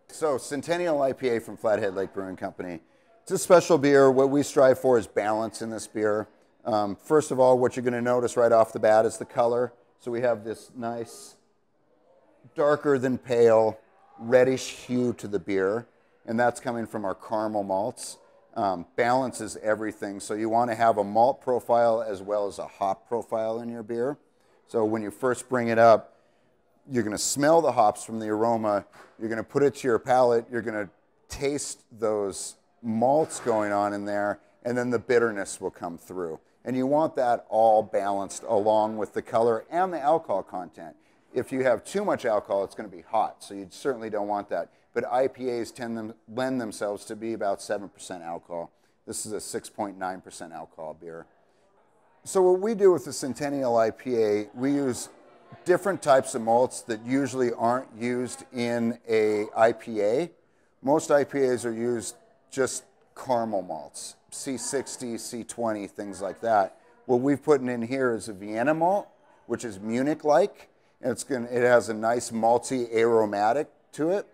So Centennial IPA from Flathead Lake Brewing Company. It's a special beer. What we strive for is balance in this beer. First of all, what you're going to notice right off the bat is the color. So we have this nice, darker than pale, reddish hue to the beer, and that's coming from our caramel malts. Balance is everything. So you want to have a malt profile as well as a hop profile in your beer. So when you first bring it up, you're going to smell the hops from the aroma. You're going to put it to your palate. You're going to taste those malts going on in there, and then the bitterness will come through. And you want that all balanced along with the color and the alcohol content. If you have too much alcohol, it's going to be hot, so you certainly don't want that. But IPAs lend themselves to be about 7% alcohol. This is a 6.9% alcohol beer. So what we do with the Centennial IPA, we use different types of malts that usually aren't used in a IPA. Most IPAs are used just caramel malts, C60, C20, things like that. What we've put in here is a Vienna malt, which is Munich-like, and it has a nice malty aromatic to it.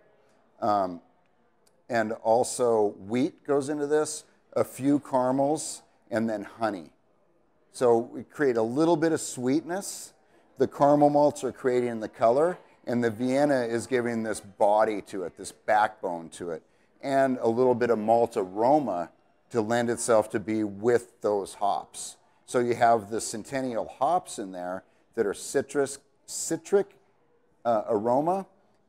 And also wheat goes into this, a few caramels, and then honey. So we create a little bit of sweetness. The caramel malts are creating the color, and the Vienna is giving this body to it, this backbone to it, and a little bit of malt aroma to lend itself to be with those hops. So you have the Centennial hops in there that are citric aroma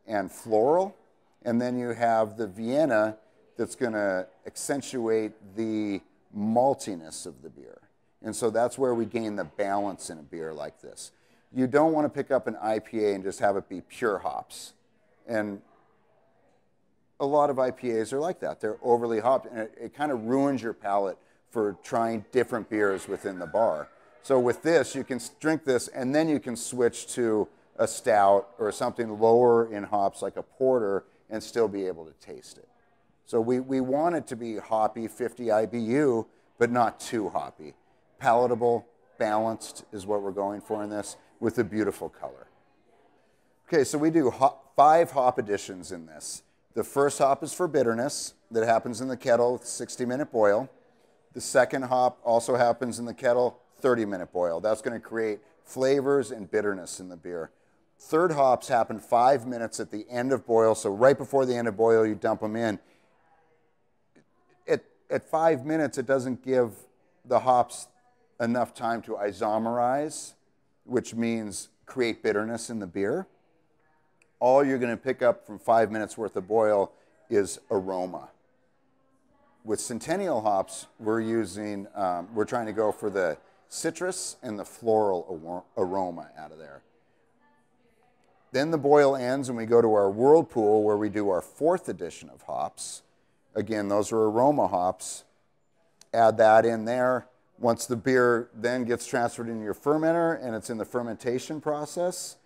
and floral, and then you have the Vienna that's going to accentuate the maltiness of the beer. And so that's where we gain the balance in a beer like this. You don't want to pick up an IPA and just have it be pure hops. And a lot of IPAs are like that. They're overly hopped, and it kind of ruins your palate for trying different beers within the bar. So with this, you can drink this, and then you can switch to a stout or something lower in hops like a porter and still be able to taste it. So we want it to be hoppy, 50 IBU, but not too hoppy. Palatable, balanced is what we're going for in this, with a beautiful color. Okay, so we do 5 hop additions in this. The first hop is for bitterness that happens in the kettle with 60-minute boil. The second hop also happens in the kettle, 30-minute boil. That's going to create flavors and bitterness in the beer. Third hops happen 5 minutes at the end of boil, so right before the end of boil, you dump them in. At 5 minutes, it doesn't give the hops enough time to isomerize, which means create bitterness in the beer. All you're going to pick up from 5 minutes worth of boil is aroma. With Centennial hops, we're trying to go for the citrus and the floral aroma out of there. Then the boil ends and we go to our whirlpool where we do our 4th addition of hops. Again, those are aroma hops. Add that in there. Once the beer then gets transferred into your fermenter and it's in the fermentation process,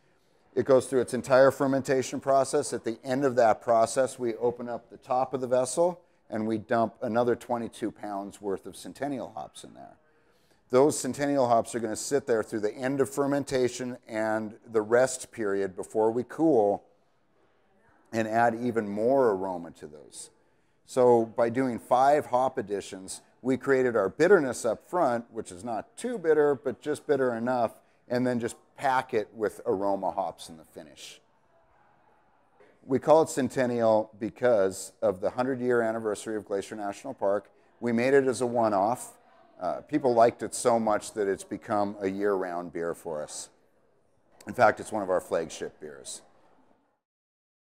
it goes through its entire fermentation process. At the end of that process, we open up the top of the vessel and we dump another 22 pounds worth of Centennial hops in there. Those Centennial hops are going to sit there through the end of fermentation and the rest period before we cool and add even more aroma to those. So by doing 5 hop additions, we created our bitterness up front, which is not too bitter, but just bitter enough, and then just pack it with aroma hops in the finish. We call it Centennial because of the 100-year anniversary of Glacier National Park. We made it as a one-off. People liked it so much that it's become a year-round beer for us. In fact, it's one of our flagship beers.